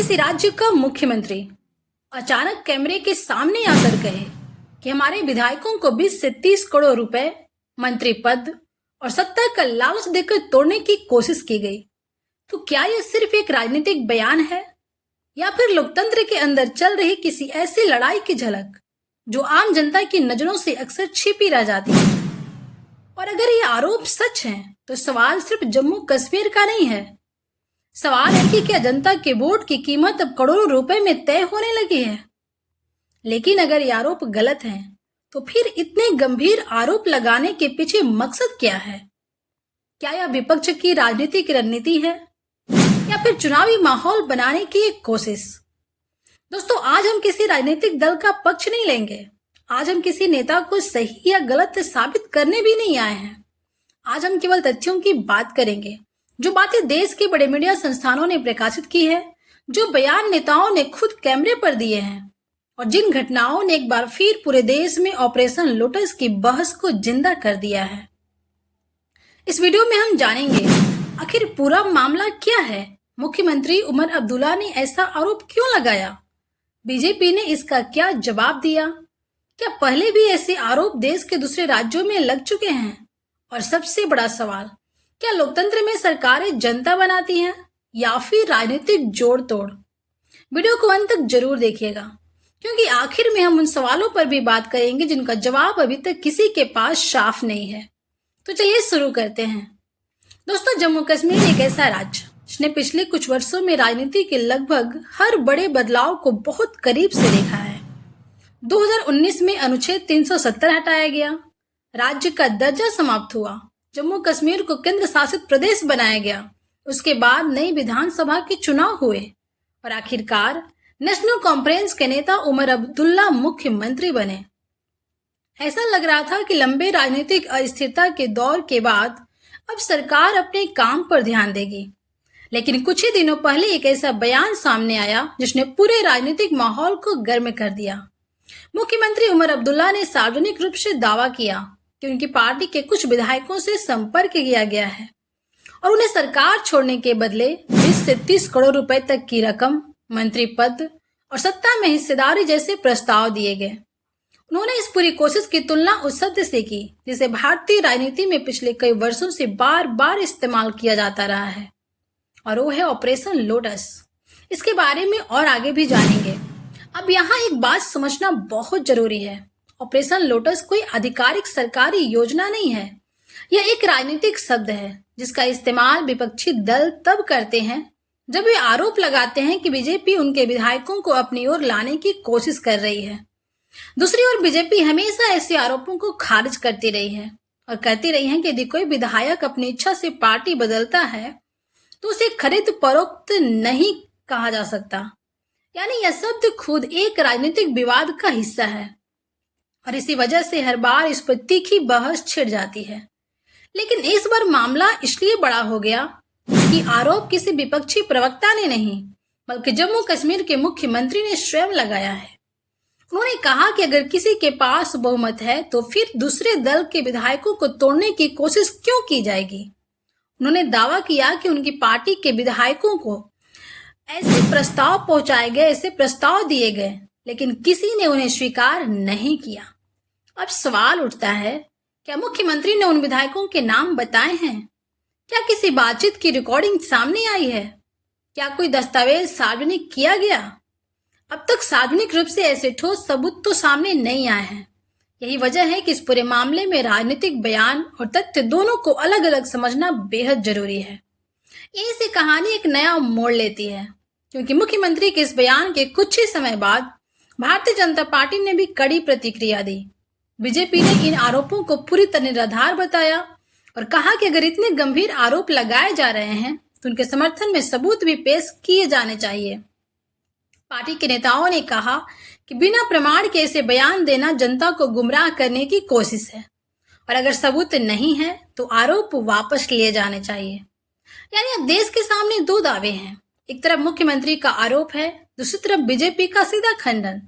किसी राज्य का मुख्यमंत्री अचानक कैमरे के सामने आकर कहे कि हमारे विधायकों को 20 से 30 करोड़ रुपए, मंत्री पद और सत्ता का लालच देकर तोड़ने की कोशिश की गई, तो क्या यह सिर्फ एक राजनीतिक बयान है या फिर लोकतंत्र के अंदर चल रही किसी ऐसी लड़ाई की झलक जो आम जनता की नजरों से अक्सर छिपी रह जाती है? और अगर ये आरोप सच हैं, तो सवाल सिर्फ जम्मू कश्मीर का नहीं है। सवाल है कि क्या जनता के वोट की कीमत अब करोड़ों रुपए में तय होने लगी है? लेकिन अगर ये आरोप गलत हैं, तो फिर इतने गंभीर आरोप लगाने के पीछे मकसद क्या है? क्या यह विपक्ष की राजनीतिक रणनीति है या फिर चुनावी माहौल बनाने की एक कोशिश? दोस्तों, आज हम किसी राजनीतिक दल का पक्ष नहीं लेंगे। आज हम किसी नेता को सही या गलत साबित करने भी नहीं आए हैं। आज हम केवल तथ्यों की बात करेंगे, जो बातें देश के बड़े मीडिया संस्थानों ने प्रकाशित की है, जो बयान नेताओं ने खुद कैमरे पर दिए हैं और जिन घटनाओं ने एक बार फिर पूरे देश में ऑपरेशन लोटस की बहस को जिंदा कर दिया है। इस वीडियो में हम जानेंगे आखिर पूरा मामला क्या है, मुख्यमंत्री उमर अब्दुल्ला ने ऐसा आरोप क्यों लगाया, बीजेपी ने इसका क्या जवाब दिया, क्या पहले भी ऐसे आरोप देश के दूसरे राज्यों में लग चुके हैं, और सबसे बड़ा सवाल, क्या लोकतंत्र में सरकारें जनता बनाती हैं या फिर राजनीतिक जोड़ तोड़? वीडियो को अंत तक जरूर देखिएगा, क्योंकि आखिर में हम उन सवालों पर भी बात करेंगे जिनका जवाब अभी तक किसी के पास साफ नहीं है। तो चलिए शुरू करते हैं। दोस्तों, जम्मू कश्मीर एक ऐसा राज्य जिसने पिछले कुछ वर्षों में राजनीति के लगभग हर बड़े बदलाव को बहुत करीब से देखा है। 2019 में अनुच्छेद 370 हटाया गया, राज्य का दर्जा समाप्त हुआ, जम्मू कश्मीर को केंद्र शासित प्रदेश बनाया गया, उसके बाद नई विधानसभा के चुनाव हुए और आखिरकार नेशनल कॉन्फ्रेंस के नेता उमर अब्दुल्ला मुख्यमंत्री बने। ऐसा लग रहा था कि लंबे राजनीतिक अस्थिरता के दौर के बाद अब सरकार अपने काम पर ध्यान देगी, लेकिन कुछ ही दिनों पहले एक ऐसा बयान सामने आया जिसने पूरे राजनीतिक माहौल को गर्म कर दिया। मुख्यमंत्री उमर अब्दुल्ला ने सार्वजनिक रूप से दावा किया कि उनकी पार्टी के कुछ विधायकों से संपर्क किया गया है और उन्हें सरकार छोड़ने के बदले 20 से 30 करोड़ रुपए तक की रकम, मंत्री पद और सत्ता में हिस्सेदारी जैसे प्रस्ताव दिए गए। उन्होंने इस पूरी कोशिश की तुलना उस शब्द से की जिसे भारतीय राजनीति में पिछले कई वर्षों से बार बार इस्तेमाल किया जाता रहा है, और वो है ऑपरेशन लोटस। इसके बारे में और आगे भी जानेंगे। अब यहाँ एक बात समझना बहुत जरूरी है, ऑपरेशन लोटस कोई आधिकारिक सरकारी योजना नहीं है। यह एक राजनीतिक शब्द है जिसका इस्तेमाल विपक्षी दल तब करते हैं जब वे आरोप लगाते हैं कि बीजेपी उनके विधायकों को अपनी ओर लाने की कोशिश कर रही है। दूसरी ओर बीजेपी हमेशा ऐसे आरोपों को खारिज करती रही है और कहती रही है कि यदि कोई विधायक अपनी इच्छा से पार्टी बदलता है तो उसे खरीद फरोख्त नहीं कहा जा सकता। यानी यह शब्द खुद एक राजनीतिक विवाद का हिस्सा है और इसी वजह से हर बार इस पर तीखी बहस छिड़ जाती है। लेकिन इस बार मामला इसलिए बड़ा हो गया कि आरोप किसी विपक्षी प्रवक्ता ने नहीं, बल्कि जम्मू कश्मीर के मुख्यमंत्री ने स्वयं लगाया है। उन्होंने कहा कि अगर किसी के पास बहुमत है तो फिर दूसरे दल के विधायकों को तोड़ने की कोशिश क्यों की जाएगी। उन्होंने दावा किया कि उनकी पार्टी के विधायकों को ऐसे प्रस्ताव पहुंचाए गए, ऐसे प्रस्ताव दिए गए, लेकिन किसी ने उन्हें स्वीकार नहीं किया। अब सवाल उठता है, क्या मुख्यमंत्री ने उन विधायकों के नाम बताए हैं? क्या किसी बातचीत की रिकॉर्डिंग सामने आई है? क्या कोई दस्तावेज सार्वजनिक किया गया? अब तक सार्वजनिक रूप से ऐसे ठोस सबूत तो सामने नहीं आए हैं। यही वजह है कि इस पूरे मामले में राजनीतिक बयान और तथ्य दोनों को अलग अलग समझना बेहद जरूरी है। यहीं से कहानी एक नया मोड़ लेती है, क्योंकि मुख्यमंत्री के इस बयान के कुछ ही समय बाद भारतीय जनता पार्टी ने भी कड़ी प्रतिक्रिया दी। बीजेपी ने इन आरोपों को पूरी तरह निराधार बताया और कहा कि अगर इतने गंभीर आरोप लगाए जा रहे हैं तो उनके समर्थन में सबूत भी पेश किए जाने चाहिए। पार्टी के नेताओं ने कहा कि बिना प्रमाण के ऐसे बयान देना जनता को गुमराह करने की कोशिश है और अगर सबूत नहीं है तो आरोप वापस लिए जाने चाहिए। यानी अब देश के सामने दो दावे हैं, एक तरफ मुख्यमंत्री का आरोप है, दूसरी तरफ बीजेपी का सीधा खंडन।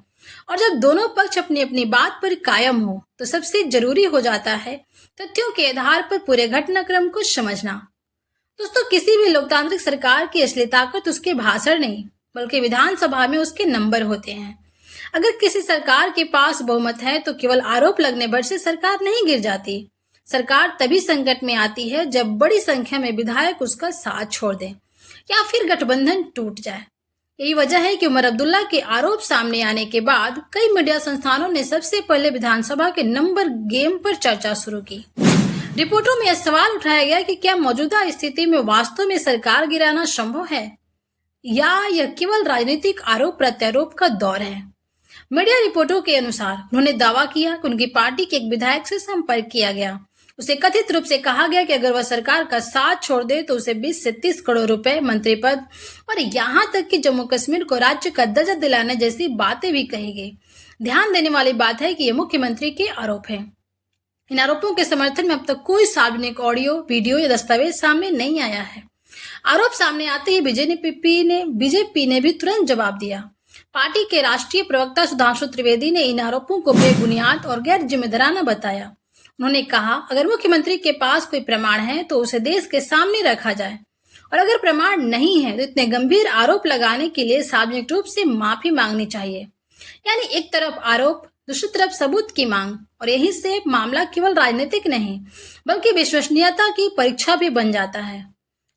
और जब दोनों पक्ष अपनी अपनी बात पर कायम हो तो सबसे जरूरी हो जाता है तथ्यों के आधार पर पूरे घटनाक्रम को समझना। दोस्तों, किसी भी लोकतांत्रिक सरकार की असली ताकत उसके भाषण नहीं बल्कि विधानसभा में उसके नंबर होते हैं। अगर किसी सरकार के पास बहुमत है तो केवल आरोप लगने भर से सरकार नहीं गिर जाती। सरकार तभी संकट में आती है जब बड़ी संख्या में विधायक उसका साथ छोड़ दें या फिर गठबंधन टूट जाए। यही वजह है कि उमर अब्दुल्ला के आरोप सामने आने के बाद कई मीडिया संस्थानों ने सबसे पहले विधानसभा के नंबर गेम पर चर्चा शुरू की। रिपोर्टों में यह सवाल उठाया गया कि क्या मौजूदा स्थिति में वास्तव में सरकार गिराना संभव है या यह केवल राजनीतिक आरोप प्रत्यारोप का दौर है। मीडिया रिपोर्टों के अनुसार उन्होंने दावा किया कि उनकी पार्टी के एक विधायक से संपर्क किया गया। उसे कथित रूप से कहा गया कि अगर वह सरकार का साथ छोड़ दे तो उसे 20 से 30 करोड़ रुपए, मंत्री पद और यहाँ तक कि जम्मू कश्मीर को राज्य का दर्जा दिलाने जैसी बातें भी कही गई। ध्यान देने वाली बात है कि ये मुख्यमंत्री के आरोप हैं। इन आरोपों के समर्थन में अब तक कोई सार्वजनिक ऑडियो, वीडियो या दस्तावेज सामने नहीं आया है। आरोप सामने आते ही बीजेपी ने भी तुरंत जवाब दिया। पार्टी के राष्ट्रीय प्रवक्ता सुधांशु त्रिवेदी ने इन आरोपों को बेबुनियाद और गैर जिम्मेदाराना बताया। उन्होंने कहा, अगर मुख्यमंत्री के पास कोई प्रमाण है तो उसे देश के सामने रखा जाए, और अगर प्रमाण नहीं है तो इतने गंभीर आरोप लगाने के लिए सार्वजनिक रूप से माफी मांगनी चाहिए। यानी एक तरफ आरोप, दूसरी तरफ सबूत की मांग, और यहीं से मामला केवल राजनीतिक नहीं बल्कि विश्वसनीयता की परीक्षा भी बन जाता है।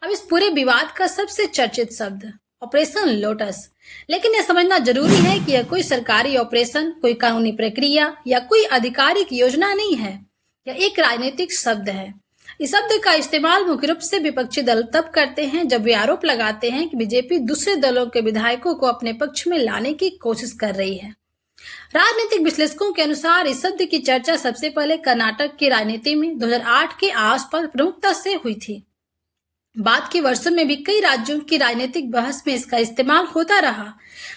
अब इस पूरे विवाद का सबसे चर्चित शब्द ऑपरेशन लोटस, लेकिन यह समझना जरूरी है कि यह कोई सरकारी ऑपरेशन, कोई कानूनी प्रक्रिया या कोई आधिकारिक योजना नहीं है। यह एक राजनीतिक शब्द है। इस शब्द का इस्तेमाल मुख्य रूप से विपक्षी दल तब करते हैं जब वे आरोप लगाते हैं कि बीजेपी दूसरे दलों के विधायकों को अपने पक्ष में लाने की कोशिश कर रही है। राजनीतिक विश्लेषकों के अनुसार इस शब्द की चर्चा सबसे पहले कर्नाटक की राजनीति में 2008 के आसपास प्रमुखता से हुई थी। बाद के वर्षों में भी कई राज्यों की राजनीतिक बहस में इसका इस्तेमाल होता रहा।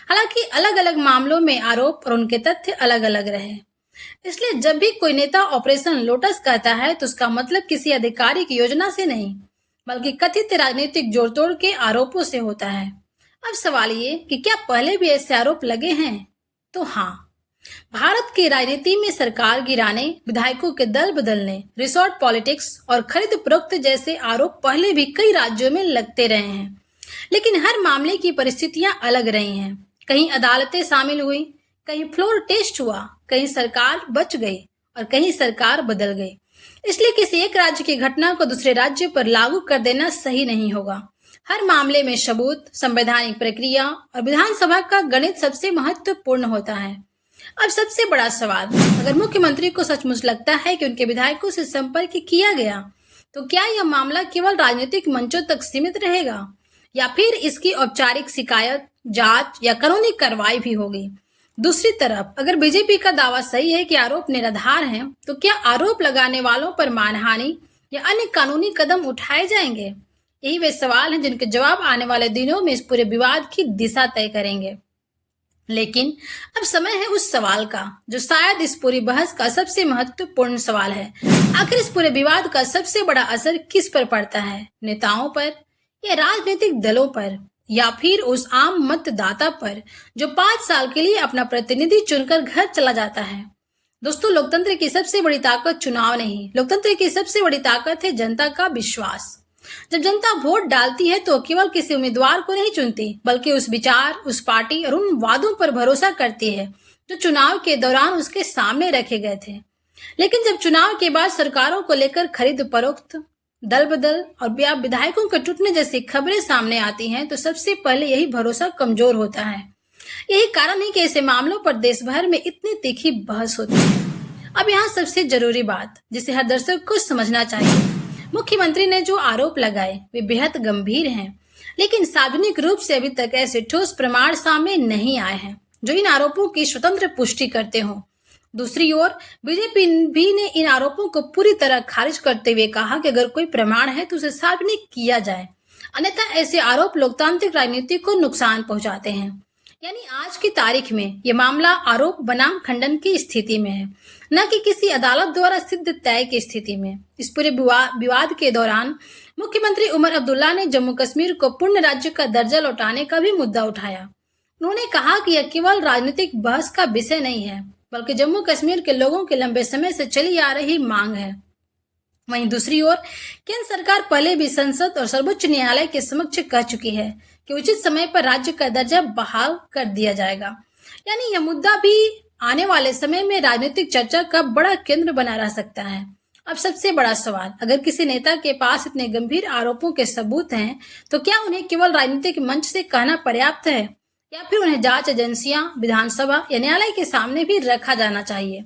हालांकि अलग अलग मामलों में आरोप और उनके तथ्य अलग अलग रहे। इसलिए जब भी कोई नेता ऑपरेशन लोटस कहता है तो उसका मतलब किसी आधिकारिक योजना से नहीं बल्कि कथित राजनीतिक जोड़तोड़ के आरोपों से होता है। अब सवाल ये कि क्या पहले भी ऐसे आरोप लगे हैं? तो हाँ, भारत की राजनीति में सरकार गिराने, विधायकों के दल बदलने, रिसोर्ट पॉलिटिक्स और खरीद फरोख्त जैसे आरोप पहले भी कई राज्यों में लगते रहे हैं, लेकिन हर मामले की परिस्थितियां अलग रही हैं। कहीं अदालतें शामिल हुई, कहीं फ्लोर टेस्ट हुआ, कहीं सरकार बच गई और कहीं सरकार बदल गई। इसलिए किसी एक राज्य की घटना को दूसरे राज्य पर लागू कर देना सही नहीं होगा। हर मामले में सबूत, संवैधानिक प्रक्रिया और विधानसभा का गणित सबसे महत्वपूर्ण होता है। अब सबसे बड़ा सवाल, अगर मुख्यमंत्री को सचमुच लगता है कि उनके विधायकों से संपर्क किया गया तो क्या यह मामला केवल राजनीतिक मंचों तक सीमित रहेगा या फिर इसकी औपचारिक शिकायत, जांच या कानूनी कार्रवाई भी होगी? दूसरी तरफ अगर बीजेपी का दावा सही है कि आरोप निराधार हैं, तो क्या आरोप लगाने वालों पर मानहानि या अन्य कानूनी कदम उठाए जाएंगे? यही वे सवाल हैं जिनके जवाब आने वाले दिनों में इस पूरे विवाद की दिशा तय करेंगे। लेकिन अब समय है उस सवाल का जो शायद इस पूरी बहस का सबसे महत्वपूर्ण सवाल है। आखिर इस पूरे विवाद का सबसे बड़ा असर किस पर पड़ता है? नेताओं पर या राजनीतिक दलों पर या फिर उस आम मतदाता पर जो 5 साल के लिए अपना प्रतिनिधि चुनकर घर चला जाता है? दोस्तों, लोकतंत्र की सबसे बड़ी ताकत चुनाव नहीं, लोकतंत्र की सबसे बड़ी ताकत है जनता का विश्वास। जब जनता वोट डालती है तो केवल किसी उम्मीदवार को नहीं चुनती बल्कि उस विचार, उस पार्टी और उन वादों पर भरोसा करती है जो चुनाव के दौरान उसके सामने रखे गए थे। लेकिन जब चुनाव के बाद सरकारों को लेकर खरीद फरोख्त, दल बदल और विधायकों के टूटने जैसी खबरें सामने आती हैं तो सबसे पहले यही भरोसा कमजोर होता है। यही कारण है कि ऐसे मामलों पर देश भर में इतनी तीखी बहस होती है। अब यहाँ सबसे जरूरी बात जिसे हर दर्शक को समझना चाहिए, मुख्यमंत्री ने जो आरोप लगाए वे बेहद गंभीर हैं, लेकिन सार्वजनिक रूप से अभी तक ऐसे ठोस प्रमाण सामने नहीं आए हैं जो इन आरोपों की स्वतंत्र पुष्टि करते हों। दूसरी ओर बीजेपी भी ने इन आरोपों को पूरी तरह खारिज करते हुए कहा कि अगर कोई प्रमाण है तो उसे सार्वजनिक किया जाए, अन्यथा ऐसे आरोप लोकतांत्रिक राजनीति को नुकसान पहुंचाते हैं। यानी आज की तारीख में ये मामला आरोप बनाम खंडन की स्थिति में है, न कि किसी अदालत द्वारा सिद्ध तय की स्थिति में। इस पूरे विवाद के दौरान मुख्यमंत्री उमर अब्दुल्ला ने जम्मू कश्मीर को पूर्ण राज्य का दर्जा लौटाने का भी मुद्दा उठाया। उन्होंने कहा कि यह केवल राजनीतिक बहस का विषय नहीं है बल्कि जम्मू कश्मीर के लोगों की लंबे समय से चली आ रही मांग है। वहीं दूसरी ओर केंद्र सरकार पहले भी संसद और सर्वोच्च न्यायालय के समक्ष कह चुकी है कि उचित समय पर राज्य का दर्जा बहाल कर दिया जाएगा। यानी यह मुद्दा भी आने वाले समय में राजनीतिक चर्चा का बड़ा केंद्र बना रह सकता है। अब सबसे बड़ा सवाल, अगर किसी नेता के पास इतने गंभीर आरोपों के सबूत हैं, तो क्या उन्हें केवल राजनीतिक मंच से कहना पर्याप्त है, या फिर उन्हें जांच एजेंसियां, विधानसभा या न्यायालय के सामने भी रखा जाना चाहिए?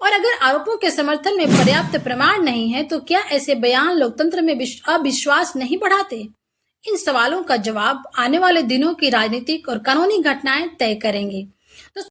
और अगर आरोपों के समर्थन में पर्याप्त प्रमाण नहीं है, तो क्या ऐसे बयान लोकतंत्र में अविश्वास नहीं बढ़ाते? इन सवालों का जवाब आने वाले दिनों की राजनीतिक और कानूनी घटनाएं तय करेंगी। तो